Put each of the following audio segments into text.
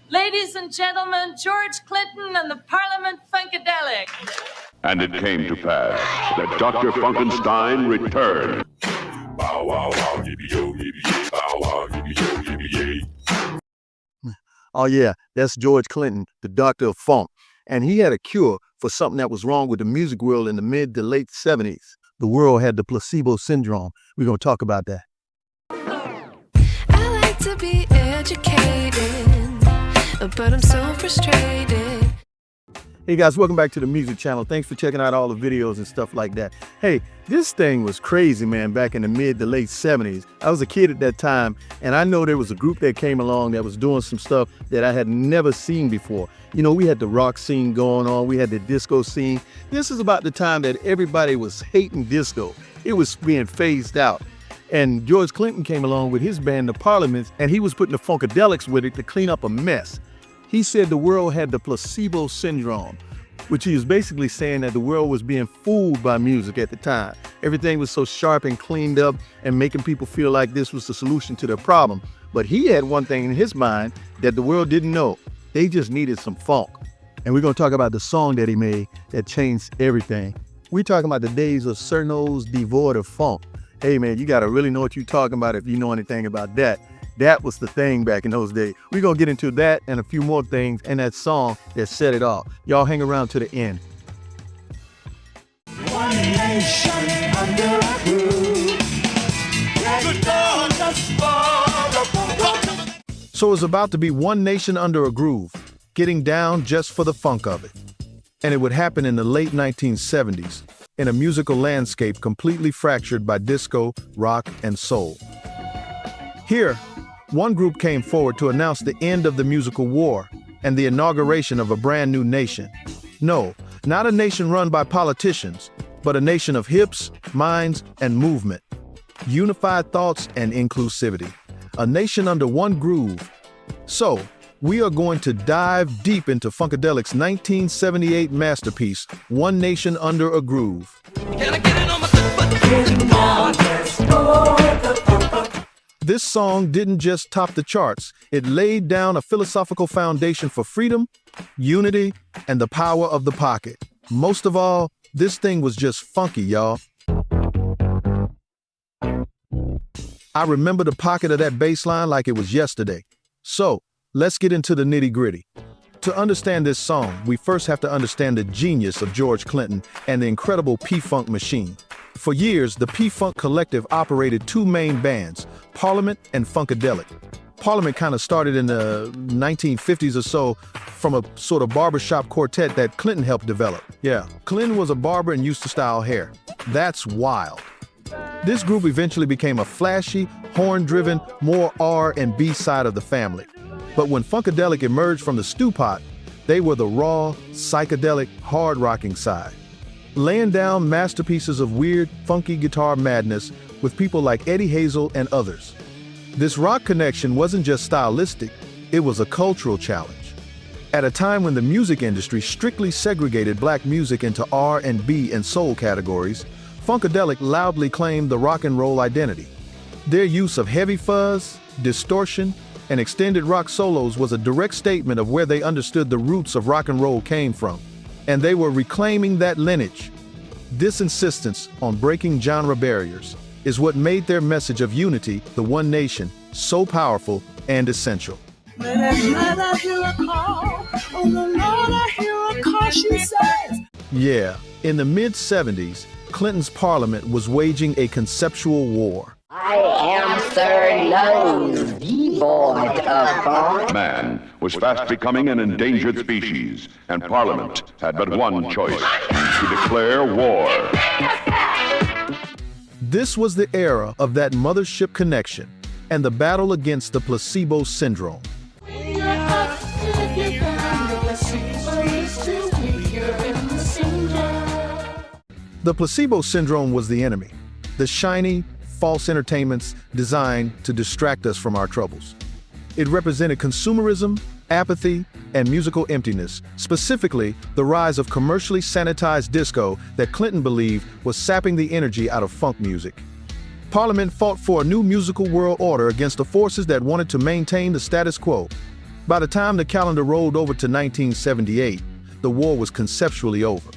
Ladies and gentlemen, George Clinton and the Parliament Funkadelic. And it came to pass that Dr. Funkenstein returned. Bow wow wow, yippee yo, yippee yay, bow wow, yippee yo, yippee yay. Oh yeah, that's George Clinton, the doctor of funk. And he had a cure for something that was wrong with the music world in the mid to late 70s. The world had the placebo syndrome. We're going to talk about that. I like to be educated, but I'm so frustrated. Hey guys, welcome back to the music channel. Thanks for checking out all the videos and stuff like that. Hey, this thing was crazy, man, back in the mid to late 70s. I was a kid at that time, and I know there was a group that came along that was doing some stuff that I had never seen before. You know, we had the rock scene going on, we had the disco scene. This is about the time that everybody was hating disco. It was being phased out. And George Clinton came along with his band, the Parliaments, and he was putting the Funkadelics with it to clean up a mess. He said the world had the placebo syndrome, which he was basically saying that the world was being fooled by music at the time. Everything was so sharp and cleaned up and making people feel like this was the solution to their problem. But he had one thing in his mind that the world didn't know. They just needed some funk. And we're going to talk about the song that he made that changed everything. We're talking about the days of Cernos devoid of funk. Hey man, you got to really know what you're talking about if you know anything about that. That was the thing back in those days. We're going to get into that and a few more things and that song that set it off. Y'all hang around to the end. One nation under a groove. So it's about to be one nation under a groove, getting down just for the funk of it. And it would happen in the late 1970s, in a musical landscape completely fractured by disco, rock, and soul. Here, one group came forward to announce the end of the musical war and the inauguration of a brand new nation. No, not a nation run by politicians, but a nation of hips, minds, and movement. Unified thoughts and inclusivity. A nation under one groove. So, we are going to dive deep into Funkadelic's 1978 masterpiece, One Nation Under a Groove. This song didn't just top the charts, it laid down a philosophical foundation for freedom, unity, and the power of the pocket. Most of all, this thing was just funky, y'all. I remember the pocket of that bass line like it was yesterday. So, let's get into the nitty-gritty. To understand this song, we first have to understand the genius of George Clinton and the incredible P-Funk machine. For years, the P-Funk Collective operated two main bands, Parliament and Funkadelic. Parliament kind of started in the 1950s or so from a sort of barbershop quartet that Clinton helped develop. Yeah, Clinton was a barber and used to style hair. That's wild. This group eventually became a flashy, horn-driven, more R&B side of the family. But when Funkadelic emerged from the stew pot, they were the raw, psychedelic, hard-rocking side, laying down masterpieces of weird, funky guitar madness with people like Eddie Hazel and others. This rock connection wasn't just stylistic, it was a cultural challenge. At a time when the music industry strictly segregated black music into R&B and soul categories, Funkadelic loudly claimed the rock and roll identity. Their use of heavy fuzz, distortion, and extended rock solos was a direct statement of where they understood the roots of rock and roll came from. And they were reclaiming that lineage. This insistence on breaking genre barriers is what made their message of unity, the one nation, so powerful and essential. When at night I hear a call, oh the Lord, I hear a call, she says. Yeah, in the mid-70s, Clinton's Parliament was waging a conceptual war. I am Sir Nose, devoid of funk. Man was fast becoming an endangered species, and Parliament had but one choice: to declare war. This was the era of that mothership connection and the battle against the placebo syndrome. The placebo syndrome was the enemy, the shiny, false entertainments designed to distract us from our troubles. It represented consumerism, apathy, and musical emptiness, specifically the rise of commercially sanitized disco that Clinton believed was sapping the energy out of funk music. Parliament fought for a new musical world order against the forces that wanted to maintain the status quo. By the time the calendar rolled over to 1978, the war was conceptually over.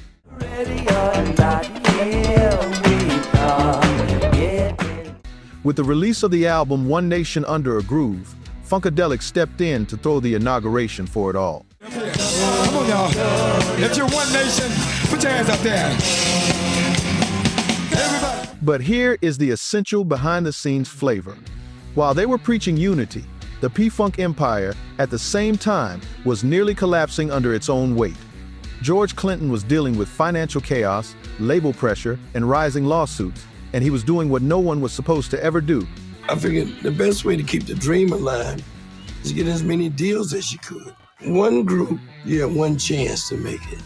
With the release of the album One Nation Under a Groove, Funkadelic stepped in to throw the inauguration for it all. Come on, y'all. If you're one nation, put your hands up there. Everybody. But here is the essential behind-the-scenes flavor. While they were preaching unity, the P-Funk empire, at the same time, was nearly collapsing under its own weight. George Clinton was dealing with financial chaos, label pressure, and rising lawsuits, and he was doing what no one was supposed to ever do. I figured the best way to keep the dream alive is to get as many deals as you could. One group, you have one chance to make it.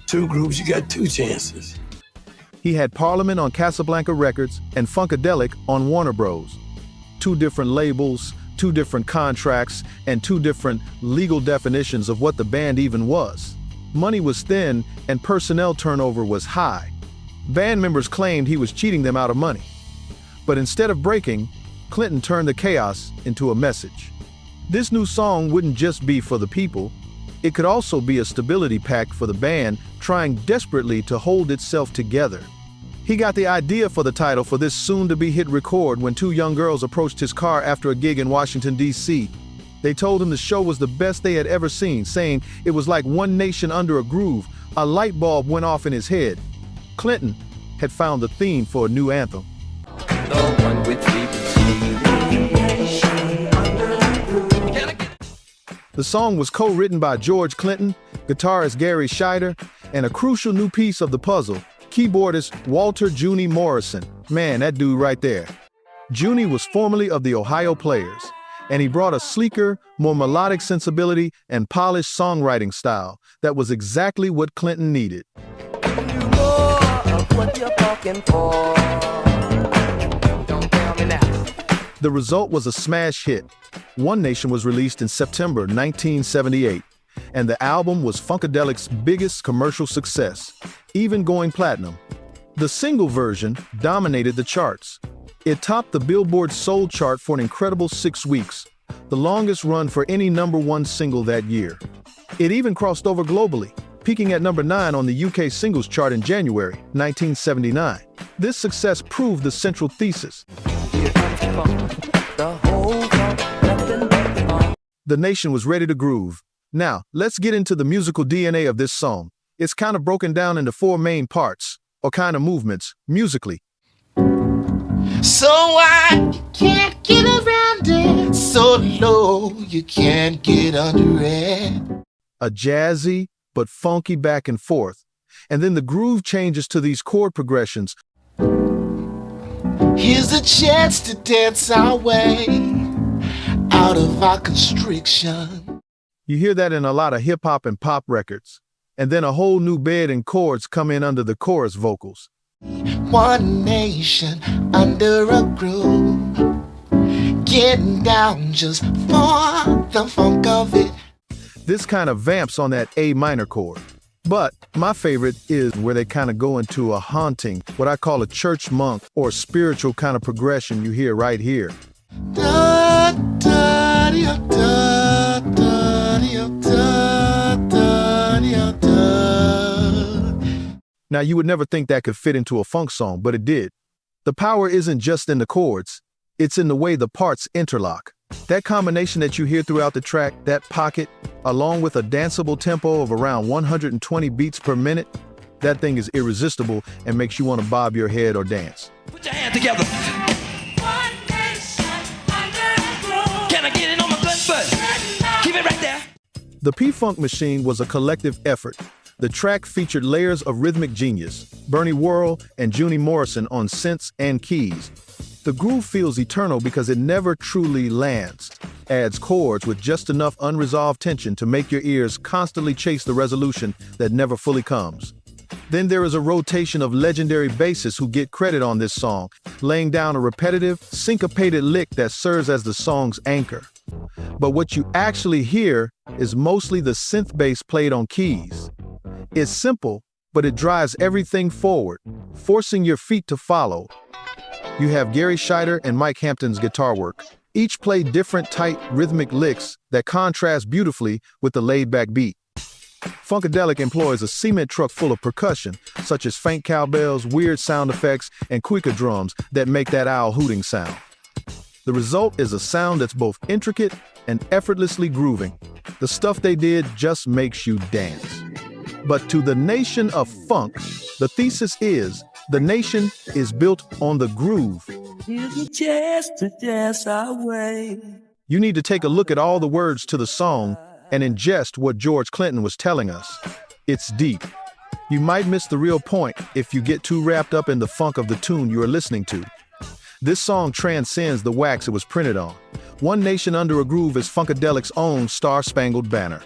Two groups, you got two chances. He had Parliament on Casablanca Records and Funkadelic on Warner Bros. Two different labels, two different contracts, and two different legal definitions of what the band even was. Money was thin and personnel turnover was high. Band members claimed he was cheating them out of money. But instead of breaking, Clinton turned the chaos into a message. This new song wouldn't just be for the people, it could also be a stability pact for the band trying desperately to hold itself together. He got the idea for the title for this soon-to-be hit record when two young girls approached his car after a gig in Washington, D.C. They told him the show was the best they had ever seen, saying it was like One Nation Under a Groove. A light bulb went off in his head. Clinton had found the theme for a new anthem. The song was co-written by George Clinton, guitarist Gary Scheider, and a crucial new piece of the puzzle, keyboardist Walter Junie Morrison. Man, that dude right there. Junie was formerly of the Ohio Players, and he brought a sleeker, more melodic sensibility and polished songwriting style that was exactly what Clinton needed. The result was a smash hit. One Nation was released in September 1978, and the album was Funkadelic's biggest commercial success, even going platinum. The single version dominated the charts. It topped the Billboard Soul chart for an incredible 6 weeks, the longest run for any #1 single that year. It even crossed over globally, peaking at number 9 on the UK singles chart in January 1979. This success proved the central thesis. The nation was ready to groove. Now, let's get into the musical DNA of this song. It's kind of broken down into 4 main parts, or kind of movements, musically. So I can't get around it, so low you can't get under it. A jazzy but funky back and forth, and then the groove changes to these chord progressions. Here's a chance to dance our way out of our constriction. You hear that in a lot of hip-hop and pop records. And then a whole new bed and chords come in under the chorus vocals. One nation under a groove, getting down just for the funk of it. This kind of vamps on that A minor chord. But my favorite is where they kind of go into a haunting, what I call a church monk or spiritual kind of progression you hear right here. Da, da, da, da, da, da, da, da, da. Now you would never think that could fit into a funk song, but it did. The power isn't just in the chords, it's in the way the parts interlock. That combination that you hear throughout the track, that pocket, along with a danceable tempo of around 120 beats per minute, that thing is irresistible and makes you want to bob your head or dance. Put your hands together. One nation under a groove. Can I get it on my good foot? Keep it right there. The P-Funk Machine was a collective effort. The track featured layers of rhythmic genius, Bernie Worrell and Junie Morrison on synths and keys. The groove feels eternal because it never truly lands, adds chords with just enough unresolved tension to make your ears constantly chase the resolution that never fully comes. Then there is a rotation of legendary bassists who get credit on this song, laying down a repetitive, syncopated lick that serves as the song's anchor. But what you actually hear is mostly the synth bass played on keys. It's simple, but it drives everything forward, forcing your feet to follow. You have Gary Scheider and Mike Hampton's guitar work, Each play different tight rhythmic licks that contrast beautifully with the laid-back beat. Funkadelic employs a cement truck full of percussion, such as faint cowbells, weird sound effects, and quicker drums that make that owl hooting sound. The result is a sound that's both intricate and effortlessly grooving. The stuff they did just makes you dance. But to the nation of funk, the thesis is the nation is built on the groove. Here's a chance to dance our way. You need to take a look at all the words to the song and ingest what George Clinton was telling us. It's deep. You might miss the real point if you get too wrapped up in the funk of the tune you are listening to. This song transcends the wax it was printed on. One Nation Under a Groove is Funkadelic's own Star-Spangled Banner.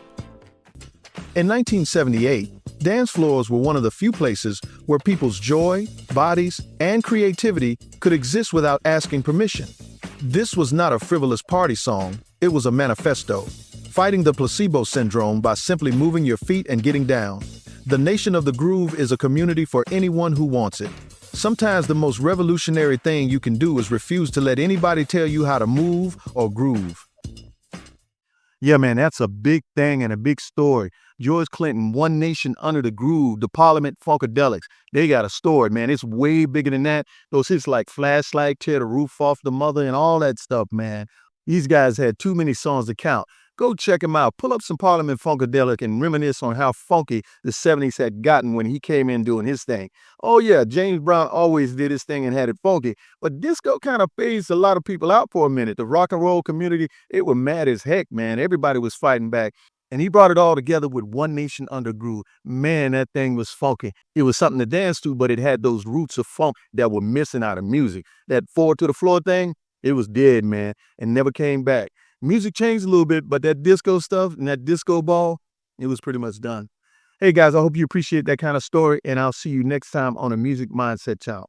In 1978, dance floors were one of the few places where people's joy, bodies, and creativity could exist without asking permission. This was not a frivolous party song, it was a manifesto, fighting the placebo syndrome by simply moving your feet and getting down. The Nation of the Groove is a community for anyone who wants it. Sometimes the most revolutionary thing you can do is refuse to let anybody tell you how to move or groove. Yeah, man, that's a big thing and a big story. George Clinton, One Nation Under the Groove, the Parliament Funkadelics. They got a story, man. It's way bigger than that. Those hits like Flashlight, Tear the Roof Off the Mother, and all that stuff, man. These guys had too many songs to count. Go check him out. Pull up some Parliament Funkadelic and reminisce on how funky the 70s had gotten when he came in doing his thing. Oh yeah, James Brown always did his thing and had it funky, but disco kind of phased a lot of people out for a minute. The rock and roll community, it was mad as heck, man. Everybody was fighting back. And he brought it all together with One Nation Under Groove. Man, that thing was funky. It was something to dance to, but it had those roots of funk that were missing out of music. That forward to the floor thing, it was dead, man, and never came back. Music changed a little bit, but that disco stuff and that disco ball, it was pretty much done. Hey guys, I hope you appreciate that kind of story, and I'll see you next time on a Music Mindset Channel.